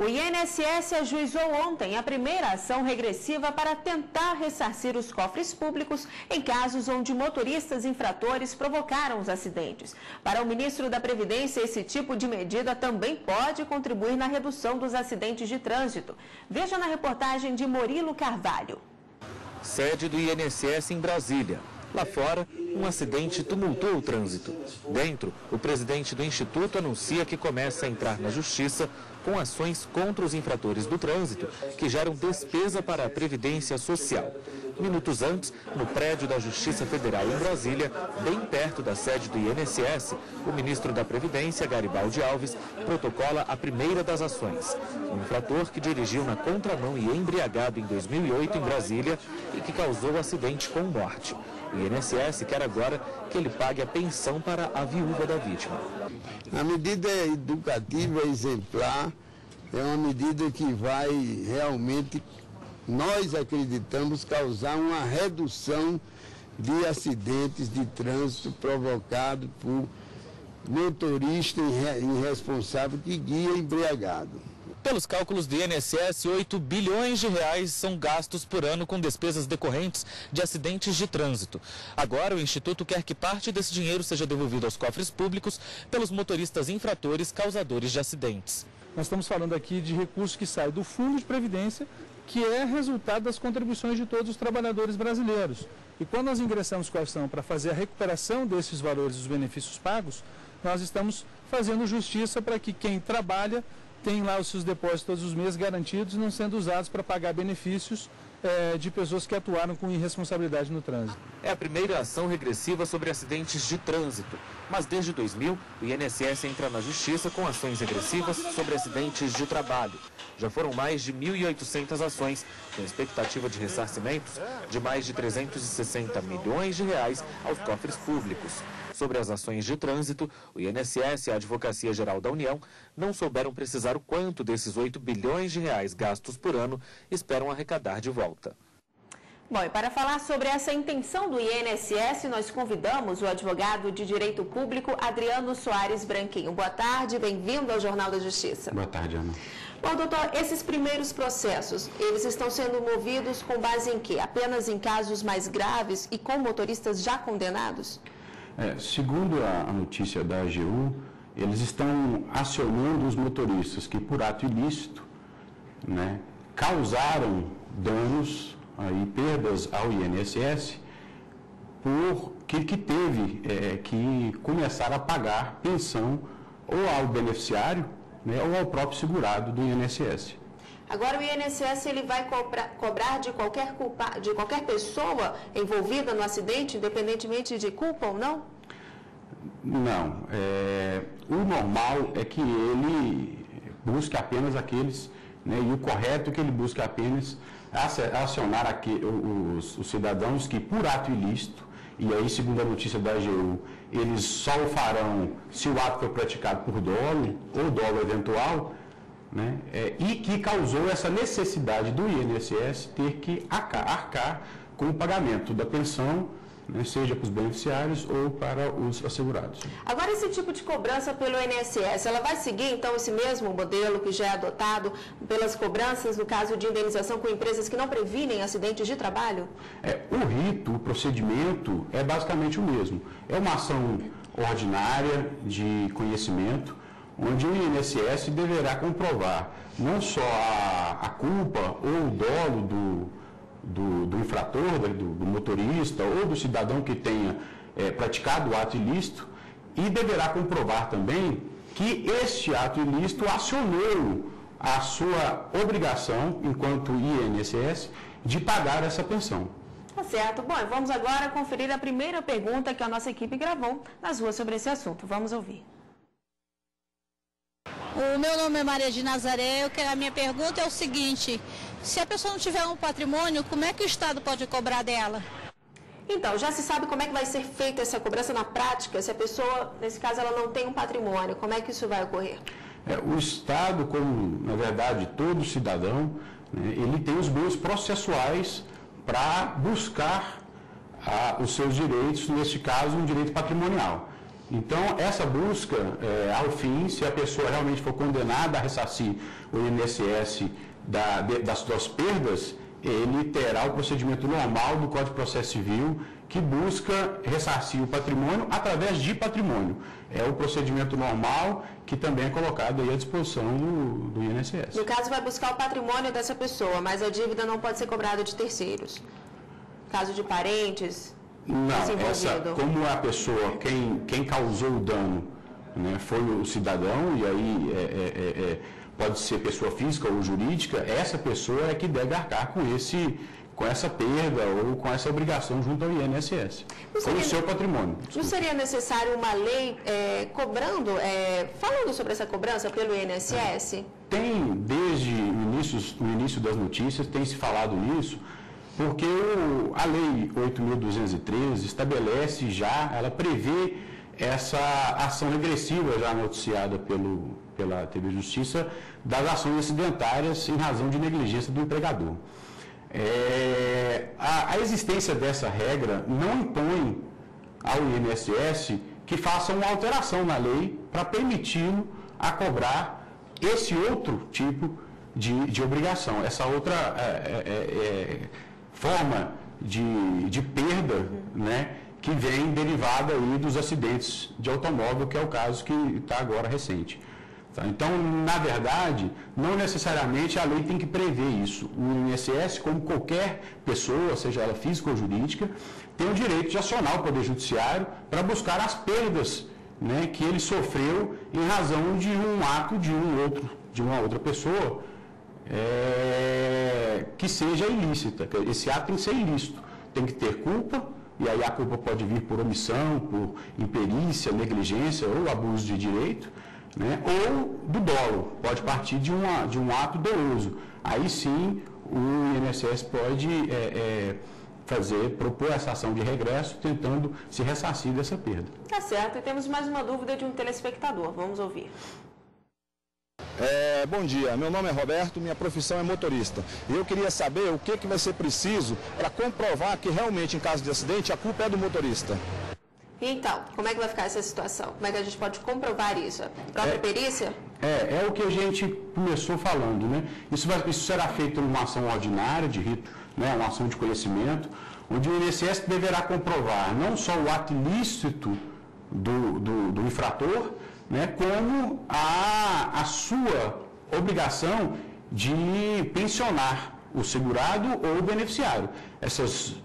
O INSS ajuizou ontem a primeira ação regressiva para tentar ressarcir os cofres públicos em casos onde motoristas infratores provocaram os acidentes. Para o ministro da Previdência, esse tipo de medida também pode contribuir na redução dos acidentes de trânsito. Veja na reportagem de Murilo Carvalho. Sede do INSS em Brasília. Lá fora, um acidente tumultuou o trânsito. Dentro, o presidente do Instituto anuncia que começa a entrar na justiça com ações contra os infratores do trânsito, que geram despesa para a Previdência Social. Minutos antes, no prédio da Justiça Federal em Brasília, bem perto da sede do INSS, o ministro da Previdência, Garibaldi Alves, protocola a primeira das ações. Um infrator que dirigiu na contramão e embriagado em 2008 em Brasília e que causou acidente com morte. O INSS quer agora que ele pague a pensão para a viúva da vítima. A medida é educativa, exemplar, é uma medida que vai realmente, nós acreditamos, causar uma redução de acidentes de trânsito provocados por motorista irresponsável que guia embriagado. Pelos cálculos do INSS, 8 bilhões de reais são gastos por ano com despesas decorrentes de acidentes de trânsito. Agora, o Instituto quer que parte desse dinheiro seja devolvido aos cofres públicos pelos motoristas infratores causadores de acidentes. Nós estamos falando aqui de recursos que saem do Fundo de Previdência, que é resultado das contribuições de todos os trabalhadores brasileiros. E quando nós ingressamos com a ação para fazer a recuperação desses valores dos benefícios pagos, nós estamos fazendo justiça para que quem trabalha tem lá os seus depósitos todos os meses garantidos, não sendo usados para pagar benefícios de pessoas que atuaram com irresponsabilidade no trânsito. É a primeira ação regressiva sobre acidentes de trânsito. Mas desde 2000, o INSS entra na justiça com ações regressivas sobre acidentes de trabalho. Já foram mais de 1.800 ações, com expectativa de ressarcimentos de mais de 360 milhões de reais aos cofres públicos. Sobre as ações de trânsito, o INSS e a Advocacia Geral da União não souberam precisar o quanto desses 8 bilhões de reais gastos por ano esperam arrecadar de volta. Bom, e para falar sobre essa intenção do INSS, nós convidamos o advogado de Direito Público, Adriano Soares Branquinho. Boa tarde, bem-vindo ao Jornal da Justiça. Boa tarde, Ana. Bom, doutor, esses primeiros processos, eles estão sendo movidos com base em quê? Apenas em casos mais graves e com motoristas já condenados? Segundo a notícia da AGU, eles estão acionando os motoristas que, por ato ilícito, causaram danos e perdas ao INSS, que teve que começar a pagar pensão ou ao beneficiário, ou ao próprio segurado do INSS. Agora o INSS ele vai cobrar de qualquer pessoa envolvida no acidente, independentemente de culpa ou não? Não. O normal é que ele busque apenas aqueles, e o correto é que ele busque apenas acionar os cidadãos que, por ato ilícito, e aí, segundo a notícia da AGU, eles só o farão se o ato for praticado por dolo ou dolo eventual, e que causou essa necessidade do INSS ter que arcar com o pagamento da pensão, seja para os beneficiários ou para os assegurados. Agora, esse tipo de cobrança pelo INSS, ela vai seguir, então, esse mesmo modelo que já é adotado pelas cobranças no caso de indenização com empresas que não previnem acidentes de trabalho? O rito, o procedimento é basicamente o mesmo. É uma ação ordinária de conhecimento, onde o INSS deverá comprovar não só a culpa ou o dolo do infrator, do motorista ou do cidadão que tenha praticado o ato ilícito, e deverá comprovar também que este ato ilícito acionou a sua obrigação, enquanto INSS, de pagar essa pensão. Tá certo. Bom, vamos agora conferir a primeira pergunta que a nossa equipe gravou nas ruas sobre esse assunto. Vamos ouvir. O meu nome é Maria de Nazaré. A minha pergunta é o seguinte: se a pessoa não tiver um patrimônio, como é que o Estado pode cobrar dela? Então, já se sabe como é que vai ser feita essa cobrança na prática, se a pessoa, nesse caso, ela não tem um patrimônio, como é que isso vai ocorrer? O Estado, como, na verdade, todo cidadão, ele tem os meios processuais para buscar os seus direitos, neste caso, um direito patrimonial. Então, essa busca, ao fim, se a pessoa realmente for condenada a ressarcir o INSS das suas perdas, ele terá o procedimento normal do Código de Processo Civil, que busca ressarcir o patrimônio através de patrimônio. É o procedimento normal que também é colocado aí à disposição do INSS. No caso, vai buscar o patrimônio dessa pessoa, mas a dívida não pode ser cobrada de terceiros. Caso de parentes... Não, como a pessoa, quem causou o dano, né, foi o cidadão, e aí pode ser pessoa física ou jurídica, essa pessoa é que deve arcar com essa perda ou com essa obrigação junto ao INSS, com o seu patrimônio. Não seria necessário uma lei cobrando, falando sobre essa cobrança pelo INSS? Tem, desde o início das notícias, tem se falado nisso, porque a Lei 8.213 estabelece ela prevê essa ação regressiva já noticiada pela TV Justiça das ações acidentárias em razão de negligência do empregador. A existência dessa regra não impõe ao INSS que faça uma alteração na lei para permiti-lo a cobrar esse outro tipo de obrigação, essa outra forma de perda, né, que vem derivada aí dos acidentes de automóvel, que é o caso que está agora recente. Tá? Então, na verdade, não necessariamente a lei tem que prever isso. O INSS, como qualquer pessoa, seja ela física ou jurídica, tem o direito de acionar o Poder Judiciário para buscar as perdas, né, que ele sofreu em razão de um ato de uma outra pessoa, que seja ilícita. Esse ato tem que ser ilícito, tem que ter culpa, e aí a culpa pode vir por omissão, por imperícia, negligência ou abuso de direito, né? Ou do dolo, pode partir de um ato doloso. Aí sim o INSS pode propor essa ação de regresso, tentando se ressarcir dessa perda. Tá certo, e temos mais uma dúvida de um telespectador, vamos ouvir. Bom dia, meu nome é Roberto, minha profissão é motorista. E eu queria saber o que vai ser preciso para comprovar que realmente em caso de acidente a culpa é do motorista. Então, como é que vai ficar essa situação? Como é que a gente pode comprovar isso? A própria perícia? É o que a gente começou falando, né? Isso será feito numa ação ordinária de rito, né? Uma ação de conhecimento, onde o INSS deverá comprovar não só o ato ilícito do infrator, né, como a sua obrigação de pensionar o segurado ou o beneficiário. Essas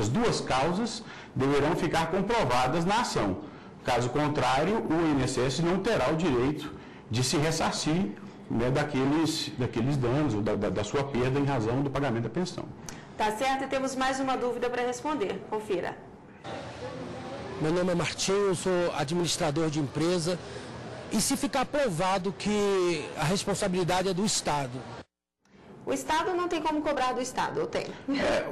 duas causas deverão ficar comprovadas na ação. Caso contrário, o INSS não terá o direito de se ressarcir, né, daqueles danos ou da sua perda em razão do pagamento da pensão. Tá certo, e temos mais uma dúvida para responder. Confira. Meu nome é Martinho, eu sou administrador de empresa. E se ficar provado que a responsabilidade é do Estado? O Estado não tem como cobrar do Estado, ou tem?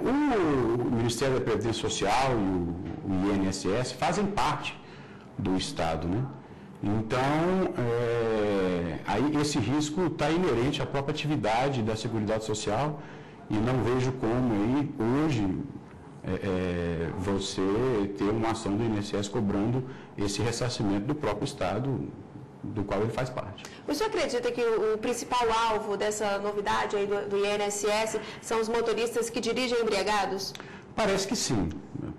O Ministério da Previdência Social e o INSS fazem parte do Estado, né? Então, aí esse risco está inerente à própria atividade da Seguridade Social e não vejo como aí hoje você ter uma ação do INSS cobrando esse ressarcimento do próprio Estado do qual ele faz parte. O senhor acredita que o principal alvo dessa novidade aí do INSS são os motoristas que dirigem embriagados? Parece que sim.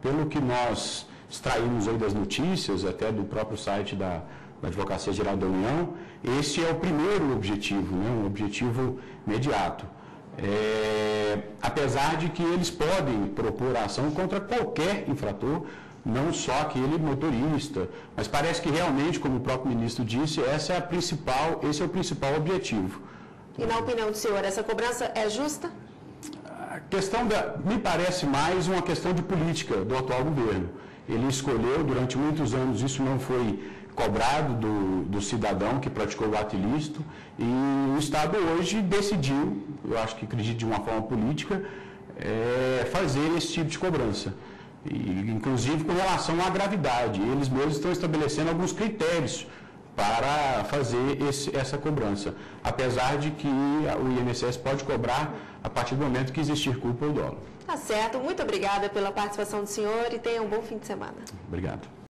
Pelo que nós extraímos aí das notícias, até do próprio site da Advocacia Geral da União, esse é o primeiro objetivo, né? Um objetivo imediato. Apesar de que eles podem propor ação contra qualquer infrator, não só aquele motorista, mas parece que realmente, como o próprio ministro disse, esse é o principal objetivo. E na opinião do senhor, essa cobrança é justa? A questão me parece mais uma questão de política do atual governo. Ele escolheu, durante muitos anos, isso não foi cobrado do cidadão que praticou o ato ilícito, e o Estado hoje decidiu, eu acho que acredito de uma forma política, fazer esse tipo de cobrança. E, inclusive com relação à gravidade. Eles mesmos estão estabelecendo alguns critérios para fazer essa cobrança, apesar de que o INSS pode cobrar a partir do momento que existir culpa ou dolo. Tá certo, muito obrigada pela participação do senhor e tenha um bom fim de semana. Obrigado.